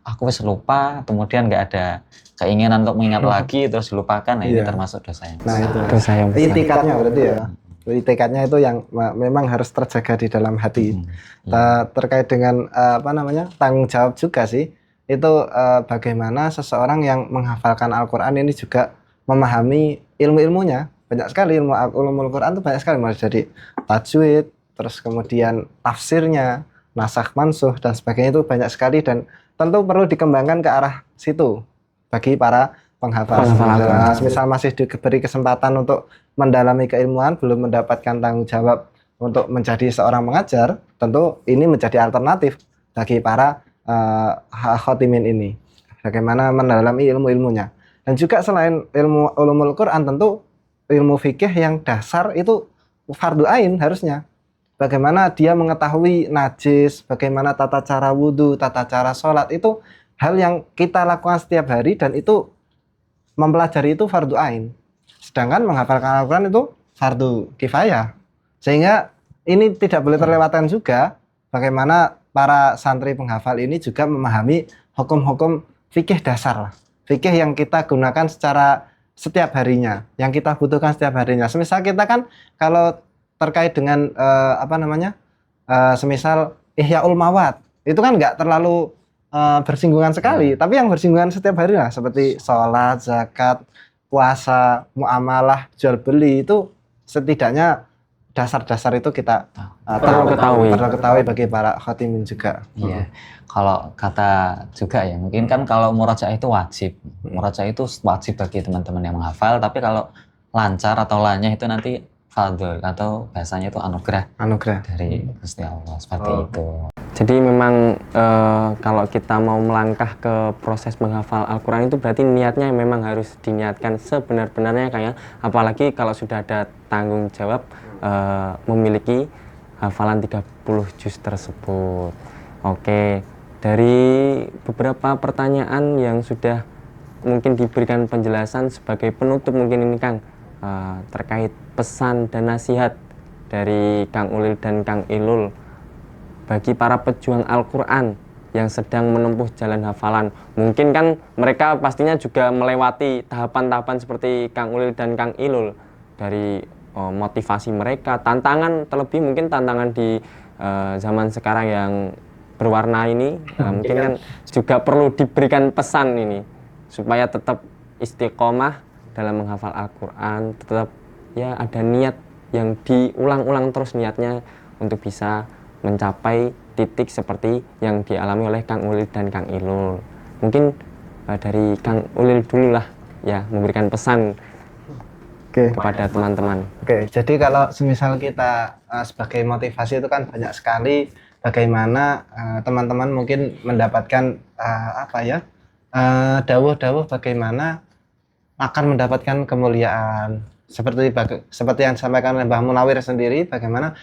aku wis lupa, kemudian nggak ada keinginan untuk mengingat lagi terus dilupakan, nah ini termasuk dosa yang besar. Nah, itu Dosa yang besar. itikadnya berarti ya. Itikadnya itu yang memang harus terjaga di dalam hati. Terkait dengan tanggung jawab juga sih. Itu bagaimana seseorang yang menghafalkan Al-Quran ini juga memahami ilmu-ilmunya. Banyak sekali ilmu Al-Quran itu banyak sekali, mulai dari tajwid, terus kemudian tafsirnya, nasakh mansuh dan sebagainya, itu banyak sekali dan tentu perlu dikembangkan ke arah situ bagi para penghafal. Misal masih diberi kesempatan untuk mendalami keilmuan, belum mendapatkan tanggung jawab untuk menjadi seorang mengajar, tentu ini menjadi alternatif bagi para khotimin ini, bagaimana mendalami ilmu-ilmunya. Dan juga selain ilmu ulumul Quran, tentu ilmu fikih yang dasar itu fardu ain harusnya. Bagaimana dia mengetahui najis, bagaimana tata cara wudhu, tata cara sholat, itu hal yang kita lakukan setiap hari dan itu mempelajari itu fardu ain. Sedangkan menghafalkan Al-Quran itu fardu kifayah. Sehingga ini tidak boleh terlewatkan juga bagaimana para santri penghafal ini juga memahami hukum-hukum fikih dasar lah. Fikih yang kita gunakan secara setiap harinya, yang kita butuhkan setiap harinya. Semisal kita kan kalau terkait dengan semisal Ihyaul Mawad, itu kan nggak terlalu bersinggungan sekali, tapi yang bersinggungan setiap hari lah, seperti sholat, zakat, puasa, muamalah, jual beli, itu setidaknya dasar-dasar itu kita perlu ketahui bagi para khotimin juga. Iya. Kalau kata juga ya, mungkin kan kalau murajaah itu wajib. Murajaah itu wajib bagi teman-teman yang menghafal, tapi kalau lancar atau lanyah itu nanti fadl atau bahasanya itu anugerah dari Gusti Allah, seperti itu. Jadi memang kalau kita mau melangkah ke proses menghafal Al-Quran itu berarti niatnya memang harus diniatkan sebenar-benarnya, kayak apalagi kalau sudah ada tanggung jawab memiliki hafalan 30 juz tersebut. Oke, dari beberapa pertanyaan yang sudah mungkin diberikan penjelasan sebagai penutup mungkin ini Kang, terkait pesan dan nasihat dari Kang Ulil dan Kang Ilul bagi para pejuang Al-Quran yang sedang menempuh jalan hafalan. Mungkin kan mereka pastinya juga melewati tahapan-tahapan seperti Kang Ulil dan Kang Ilul, dari motivasi mereka, tantangan, terlebih mungkin tantangan di zaman sekarang yang berwarna ini, mungkin kan juga perlu diberikan pesan ini supaya tetap istiqomah dalam menghafal Al-Quran, tetap ya ada niat yang diulang-ulang terus niatnya untuk bisa mencapai titik seperti yang dialami oleh Kang Ulil dan Kang Ilul. Mungkin dari Kang Ulil dulu lah ya, memberikan pesan kepada teman-teman. Jadi kalau semisal kita sebagai motivasi itu kan banyak sekali bagaimana teman-teman mungkin mendapatkan dawuh-dawuh bagaimana akan mendapatkan kemuliaan. Seperti yang disampaikan oleh Mbah Munawir sendiri, bagaimana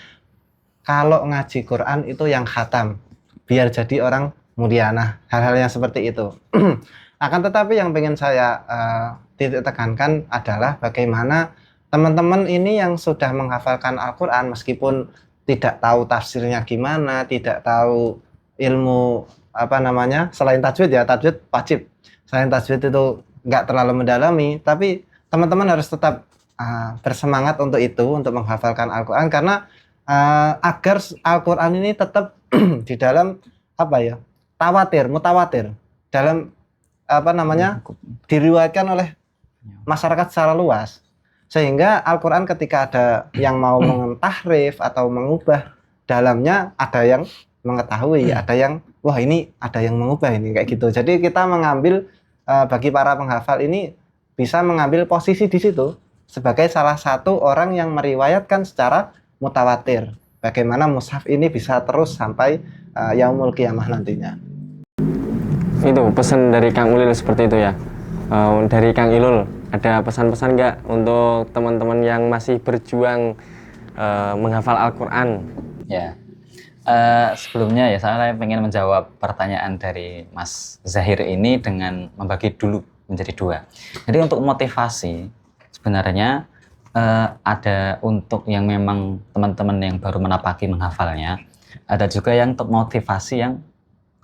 kalau ngaji Quran itu yang khatam biar jadi orang mulia. Nah, hal-hal yang seperti itu. Akan tetapi yang pengen saya titik tekankan adalah bagaimana teman-teman ini yang sudah menghafalkan Al-Quran meskipun tidak tahu tafsirnya gimana, tidak tahu ilmu selain tajwid ya, tajwid wajib. Selain tajwid itu nggak terlalu mendalami, tapi teman-teman harus tetap bersemangat untuk itu, untuk menghafalkan Al-Quran, karena agar Al-Quran ini tetap di dalam mutawatir dalam diriwayatkan oleh masyarakat secara luas, sehingga Al-Quran ketika ada yang mau mentahrif atau mengubah dalamnya, ada yang mengetahui, ada yang wah ini ada yang mengubah ini kayak gitu. Jadi kita mengambil bagi para penghafal ini bisa mengambil posisi di situ sebagai salah satu orang yang meriwayatkan secara mutawatir. Bagaimana mushaf ini bisa terus sampai yaumul qiyamah nantinya. Itu pesan dari Kang Ulil seperti itu ya. Dari Kang Ilul, ada pesan-pesan nggak untuk teman-teman yang masih berjuang menghafal Al-Quran? Ya, sebelumnya ya saya pengen menjawab pertanyaan dari Mas Zahir ini dengan membagi dulu menjadi dua. Jadi untuk motivasi sebenarnya ada untuk yang memang teman-teman yang baru menapaki menghafalnya, ada juga yang untuk motivasi yang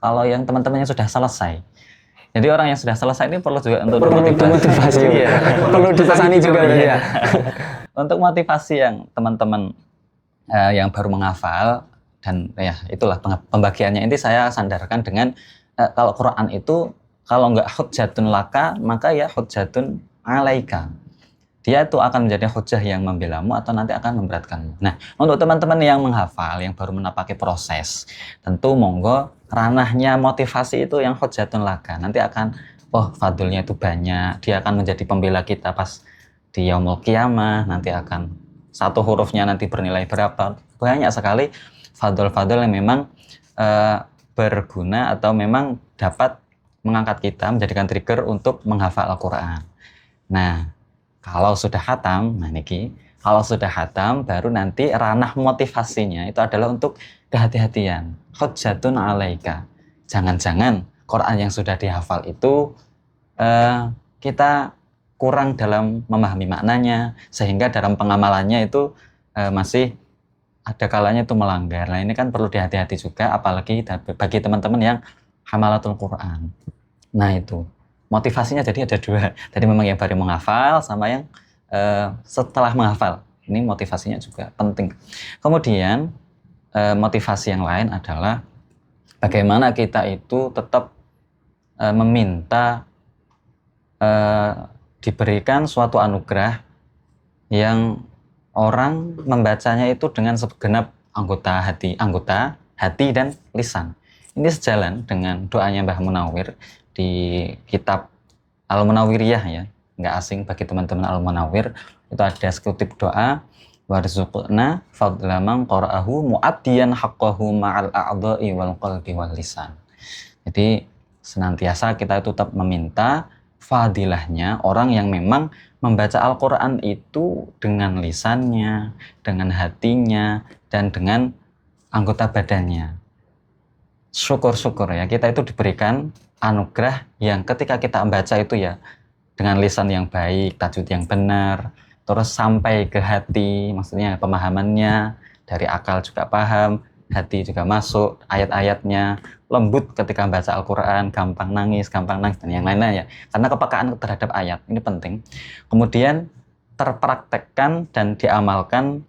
kalau yang teman-teman yang sudah selesai. Jadi orang yang sudah selesai ini perlu juga untuk motivasi. Iya. Perlu dipesani juga ya. Untuk motivasi yang teman-teman yang baru menghafal, dan ya itulah pembagiannya ini saya sandarkan dengan kalau Quran itu kalau nggak hujjatun laka maka ya hujjatun alaika. Dia itu akan menjadi hujjah yang membelamu atau nanti akan memberatkanmu. Nah, untuk teman-teman yang menghafal, yang baru menapaki proses, tentu monggo ranahnya motivasi itu yang hujjatun laka. Nanti akan, fadilnya itu banyak, dia akan menjadi pembela kita pas di yaumul qiyamah, nanti akan satu hurufnya nanti bernilai berapa. Banyak sekali fadil-fadil yang memang berguna atau memang dapat mengangkat kita, menjadikan trigger untuk menghafal Al-Quran. Nah, kalau sudah khatam, kalau sudah khatam baru nanti ranah motivasinya itu adalah untuk kehati-hatian. Hujjatun alaika. Jangan-jangan Quran yang sudah dihafal itu kita kurang dalam memahami maknanya, sehingga dalam pengamalannya itu masih ada kalanya itu melanggar. Nah ini kan perlu dihati-hati juga, apalagi bagi teman-teman yang hamalatul Quran. Nah itu. Motivasinya jadi ada dua. Tadi memang yang baru menghafal sama yang setelah menghafal. Ini motivasinya juga penting. Kemudian motivasi yang lain adalah bagaimana kita itu tetap meminta diberikan suatu anugerah yang orang membacanya itu dengan segenap anggota hati dan lisan. Ini sejalan dengan doanya Mbah Munawir di kitab Al-Munawiriyah ya, nggak asing bagi teman-teman Al-Munawir. Itu ada sekutip doa, warzuqna fadla man qara'ahu mu'addiyan haqqahu ma'al a'dha'i wal qalbi wal lisan. Jadi senantiasa kita itu tetap meminta fadilahnya orang yang memang membaca Al-Quran itu dengan lisannya, dengan hatinya, dan dengan anggota badannya. Syukur-syukur ya, kita itu diberikan anugerah yang ketika kita membaca itu ya dengan lisan yang baik, tajwid yang benar, terus sampai ke hati, maksudnya pemahamannya, dari akal juga paham, hati juga masuk, ayat-ayatnya lembut ketika membaca Al-Quran, gampang nangis, dan yang lainnya ya. Karena kepekaan terhadap ayat, ini penting. Kemudian terpraktekkan dan diamalkan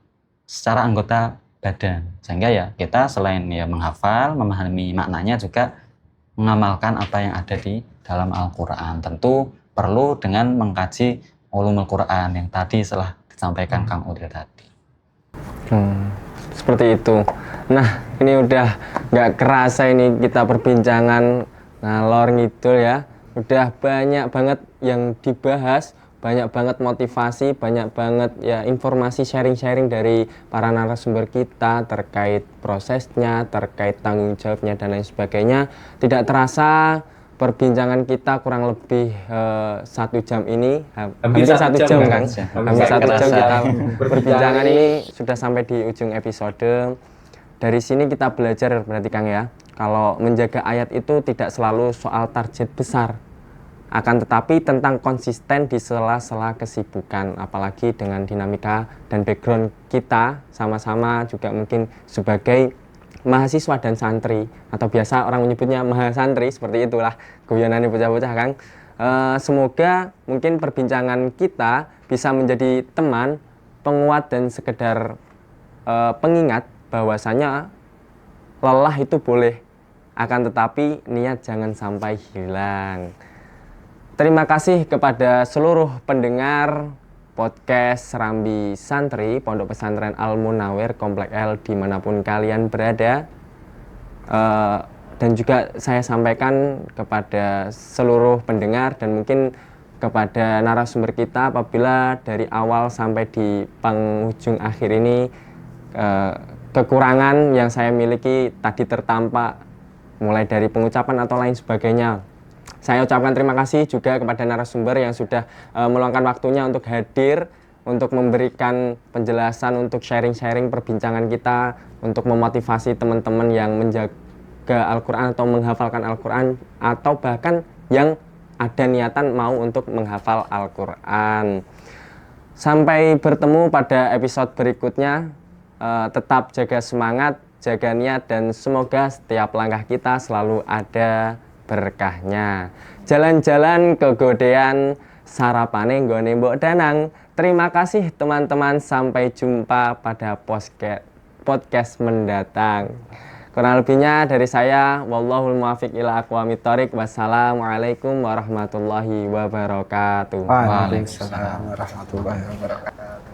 secara anggota badan. Sehingga ya kita selain ya menghafal, memahami maknanya juga mengamalkan apa yang ada di dalam Al-Quran. Tentu perlu dengan mengkaji ulumul Quran yang tadi setelah disampaikan Kang Ulil tadi. Seperti itu. Nah, ini udah nggak kerasa ini kita perbincangan ngalor ngidul ya. Udah banyak banget yang dibahas, banyak banget motivasi, banyak banget ya informasi sharing-sharing dari para narasumber kita terkait prosesnya, terkait tanggung jawabnya dan lain sebagainya. Tidak terasa perbincangan kita kurang lebih 1 jam ini, hampir 1 jam kan? Hampir 1 jam kita perbincangan ini sudah sampai di ujung episode. Dari sini kita belajar berarti Kang ya, kalau menjaga ayat itu tidak selalu soal target besar, akan tetapi tentang konsisten di sela-sela kesibukan, apalagi dengan dinamika dan background kita sama-sama juga mungkin sebagai mahasiswa dan santri, atau biasa orang menyebutnya mahasantri, seperti itulah guyonan bocah-bocah Kang. Semoga mungkin perbincangan kita bisa menjadi teman, penguat dan sekedar pengingat bahwasanya lelah itu boleh, akan tetapi niat jangan sampai hilang. Terima kasih kepada seluruh pendengar podcast Serambi Santri Pondok Pesantren Al-Munawir Komplek L dimanapun kalian berada. Dan juga saya sampaikan kepada seluruh pendengar dan mungkin kepada narasumber kita apabila dari awal sampai di penghujung akhir ini kekurangan yang saya miliki tadi tertampak mulai dari pengucapan atau lain sebagainya. Saya ucapkan terima kasih juga kepada narasumber yang sudah meluangkan waktunya untuk hadir, untuk memberikan penjelasan, untuk sharing-sharing perbincangan kita, untuk memotivasi teman-teman yang menjaga Al-Quran atau menghafalkan Al-Quran, atau bahkan yang ada niatan mau untuk menghafal Al-Quran. Sampai bertemu pada episode berikutnya. Tetap jaga semangat, jaga niat, dan semoga setiap langkah kita selalu ada berkahnya. Jalan-jalan kegodean, sarapane nggone mbok danang. Terima kasih teman-teman, sampai jumpa pada podcast mendatang. Kurang lebihnya dari saya, wallahul muwaffiq ila aqwamit thoriq. Wassalamualaikum warahmatullahi wabarakatuh. Waalaikumsalam warahmatullahi wabarakatuh.